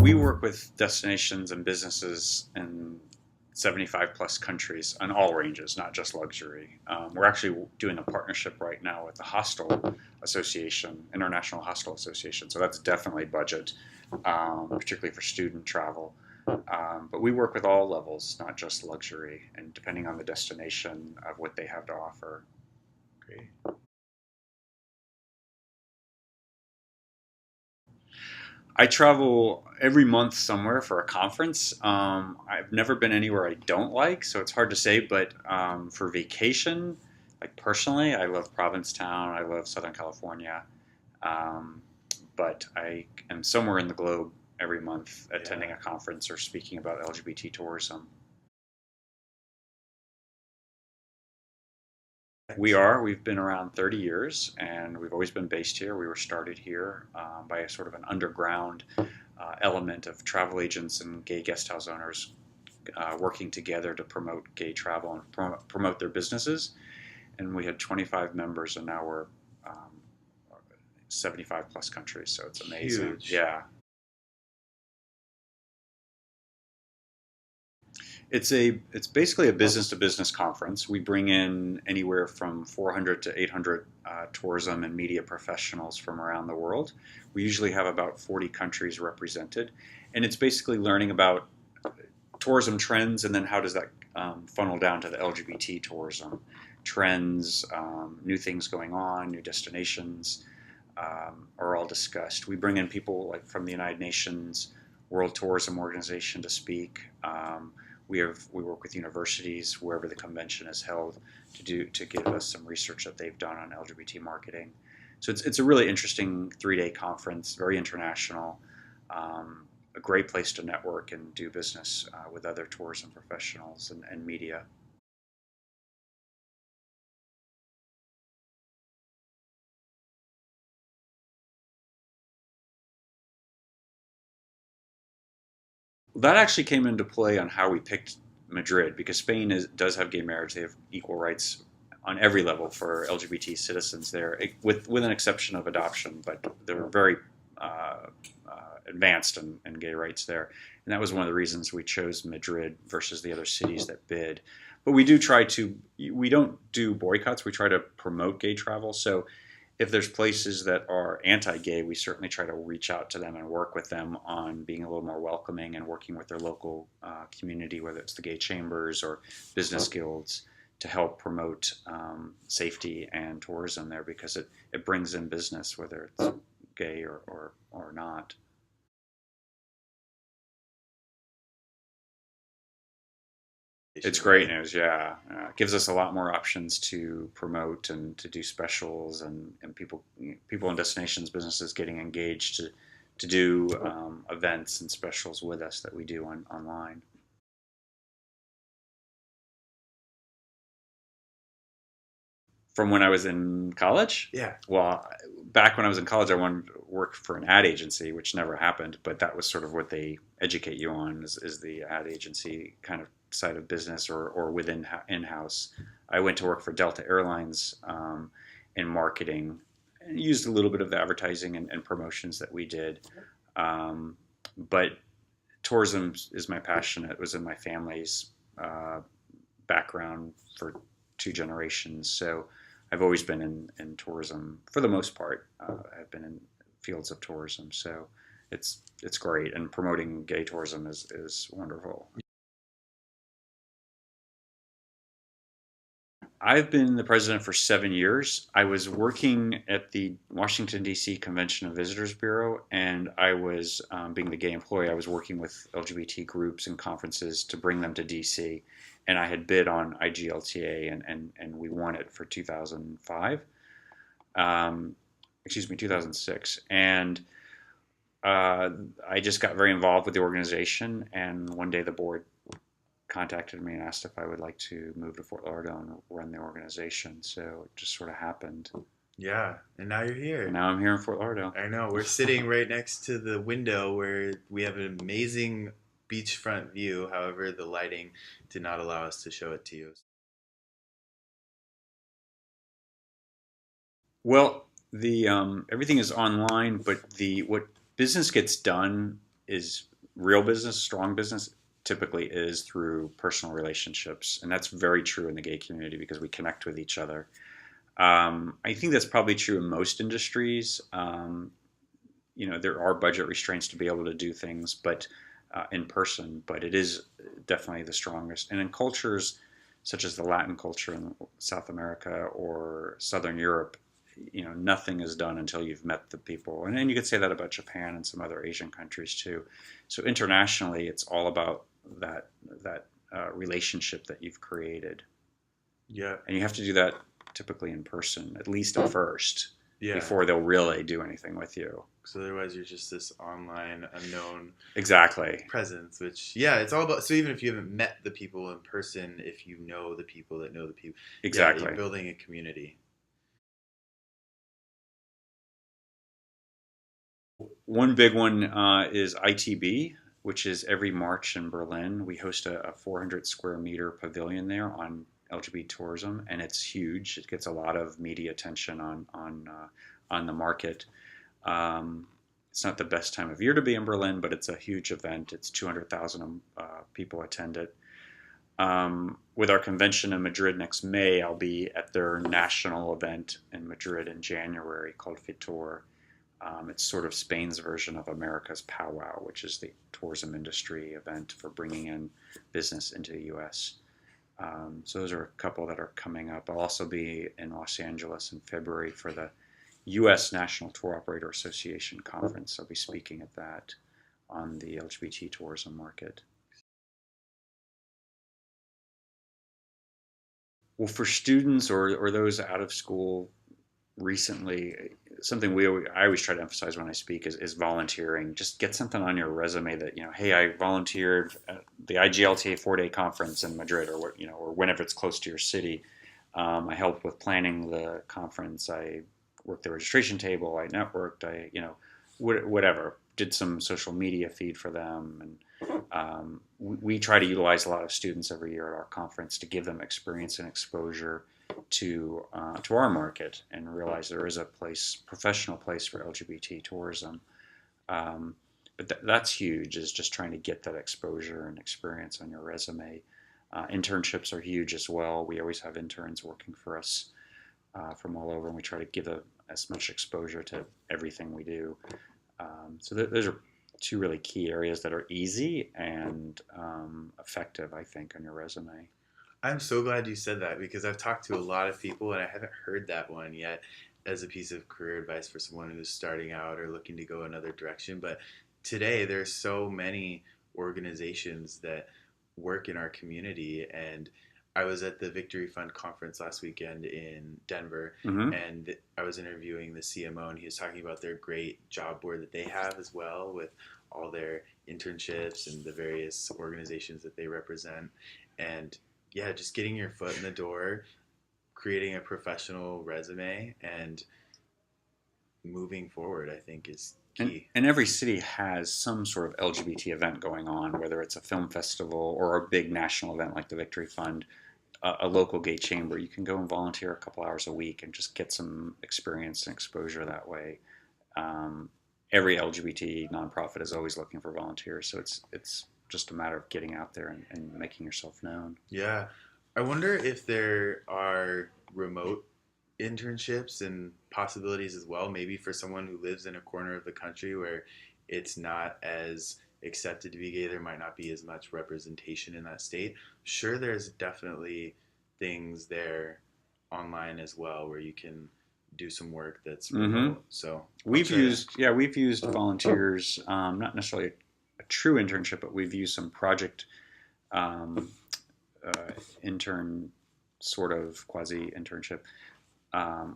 We work with destinations and businesses in 75 plus countries on all ranges, not just luxury. We're actually doing a partnership right now with the Hostel Association, International Hostel Association. So that's definitely budget, particularly for student travel. But we work with all levels, not just luxury, and depending on the destination of what they have to offer. Great. I travel every month somewhere for a conference. I've never been anywhere I don't like, so it's hard to say. But for vacation, like personally, I love Provincetown. I love Southern California. Um, but I am somewhere in the globe every month attending Yeah. a conference or speaking about LGBT tourism. We are. We've been around 30 years, and we've always been based here. We were started here by a sort of an underground element of travel agents and gay guest house owners working together to promote gay travel and promote their businesses. And we had 25 members, and now we're 75 plus countries. So it's amazing. Huge. Yeah. It's basically a business to business conference. We bring in anywhere from 400 to 800 tourism and media professionals from around the world. We usually have about 40 countries represented, and it's basically learning about tourism trends and then how does that funnel down to the LGBT tourism trends, new things going on, new destinations are all discussed. We bring in people like from the United Nations World Tourism Organization to speak. We work with universities wherever the convention is held to give us some research that they've done on LGBT marketing. So it's a really interesting 3 day conference, very international, a great place to network and do business with other tourism professionals and media. That actually came into play on how we picked Madrid because does have gay marriage. They have equal rights on every level for LGBT citizens there, with an exception of adoption, but they're very uh, advanced in gay rights there. And that was one of the reasons we chose Madrid versus the other cities that bid. But we don't do boycotts. We try to promote gay travel. So if there's places that are anti-gay, we certainly try to reach out to them and work with them on being a little more welcoming and working with their local community, whether it's the gay chambers or business guilds, to help promote safety and tourism there because it brings in business, whether it's gay or not. It's great Right? news, yeah. It gives us a lot more options to promote and to do specials, and people in destinations businesses getting engaged to do events and specials with us that we do online. From when I was in college, Yeah. well, back when I was in college, I wanted to work for an ad agency, which never happened. But that was sort of what they educate you on is the ad agency kind of side of business or within in house. I went to work for Delta Airlines in marketing and used a little bit of the advertising and promotions that we did. Um, but tourism is my passion. It was in my family's uh, background for 2 generations. So I've always been in tourism for the most part. I've been in fields of tourism. So it's great. And promoting gay tourism is wonderful. I've been the president for 7 years. I was working at the Washington, D.C. Convention and Visitors Bureau, and I was, being the gay employee, I was working with LGBT groups and conferences to bring them to D.C. And I had bid on IGLTA, and we won it for 2005. Um, excuse me, 2006. And uh, I just got very involved with the organization, and one day the board contacted me and asked if I would like to move to Fort Lauderdale and run the organization. So it just sort of happened. Yeah. And now you're And here. now I'm here in Fort Lauderdale. I know. We're sitting right next to the window where we have an amazing beachfront view. However, the lighting did not allow us to show it to you. Well, the everything is online, but the what business gets done is real business, strong business, typically is through personal relationships, and that's very true in the gay community because we connect with each other. I think that's probably true in most industries. There are budget restraints to be able to do things, but in person. But it is definitely the strongest. And in cultures such as the Latin culture in South America or Southern Europe, nothing is done until you've met the people. And then you could say that about Japan and some other Asian countries too. So internationally, it's all about that relationship that you've created. Yeah. And you have to do that typically in person, at least at first, Yeah. before they'll really do anything with you. So otherwise, you're just this online unknown Exactly. presence. Which, yeah, it's all about. So even if you haven't met the people in person, if you know the people that know the people, Exactly. yeah, you're building a community. One big one is ITB, which is every March in Berlin. We host a 400 square meter pavilion there on LGBT tourism, and it's huge. It gets a lot of media attention on the market. It's not the best time of year to be in Berlin, but it's a huge event. It's 200,000 people attend it. With our convention in Madrid next May, I'll be at their national event in Madrid in January called Fitur. It's sort of Spain's version of America's Powwow, which is the tourism industry event for bringing in business into the U.S. So those are a couple that are coming up. I'll also be in Los Angeles in February for the U.S. National Tour Operator Association conference. I'll be speaking at that on the LGBT tourism market. Well, for students or those out of school recently, something I always try to emphasize when I speak is volunteering. Just get something on your resume that, hey, I volunteered at the IGLTA 4-day conference in Madrid, or or whenever it's close to your city. I helped with planning the conference. I worked the registration table. I networked. Whatever. Did some social media feed for them, and we try to utilize a lot of students every year at our conference to give them experience and exposure to our market, and realize there is a professional place for LGBT tourism. But that's huge, is just trying to get that exposure and experience on your resume. Internships are huge as well. We always have interns working for us from all over, and we try to give as much exposure to everything we do. So those are two really key areas that are easy and effective, I think, on your resume. I'm so glad you said that, because I've talked to a lot of people and I haven't heard that one yet as a piece of career advice for someone who's starting out or looking to go another direction. But today there's so many organizations that work in our community, and I was at the Victory Fund conference last weekend in Denver, Mm-hmm. and I was interviewing the CMO, and he was talking about their great job board that they have as well, with all their internships and the various organizations that they represent. And yeah, just getting your foot in the door, creating a professional resume, and moving forward, I think, is key. And every city has some sort of LGBT event going on, whether it's a film festival or a big national event like the Victory Fund, a local gay chamber. You can go and volunteer a couple hours a week and just get some experience and exposure that way. Every LGBT nonprofit is always looking for volunteers, so it's just a matter of getting out there and making yourself known. Yeah. I wonder if there are remote internships and possibilities as well, maybe for someone who lives in a corner of the country where it's not as accepted to be gay. There might not be as much representation in that state. Sure, there's definitely things there online as well where you can do some work that's remote. So we've used volunteers, not necessarily a true internship, but we've used some project intern, sort of quasi internship,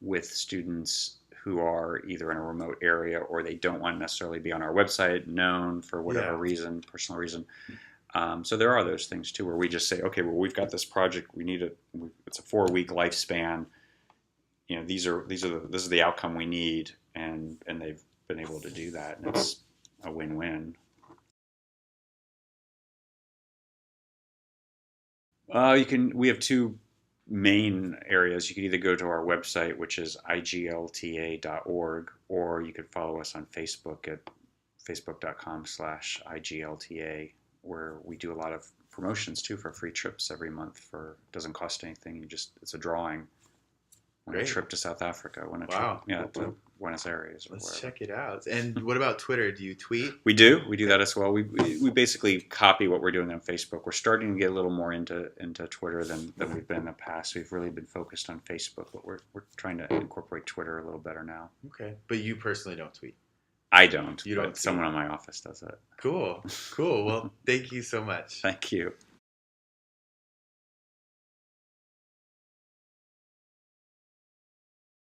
with students who are either in a remote area or they don't want to necessarily be on our website, known for whatever reason, personal reason. So there are those things too, where we just say, okay, well, we've got this project. It's a 4-week lifespan. This is the outcome we need, and they've been able to do that, and it's a win-win. We have two main areas. You can either go to our website, which is iglta.org, or you could follow us on Facebook at facebook.com/IGLTA, where we do a lot of promotions too for free trips every month. Doesn't cost anything. It's a drawing. Win a Great. trip to South Africa. Win a Wow. trip, to Buenos Aires or Let's wherever. check it out. And what about Twitter? Do you tweet? We do that as well. We basically copy what we're doing on Facebook. We're starting to get a little more into Twitter than we've been in the past. We've really been focused on Facebook, but we're trying to incorporate Twitter a little better now. Okay, but you personally don't tweet. I don't. You don't but someone in my office does it. Cool. Well, thank you so much. Thank you.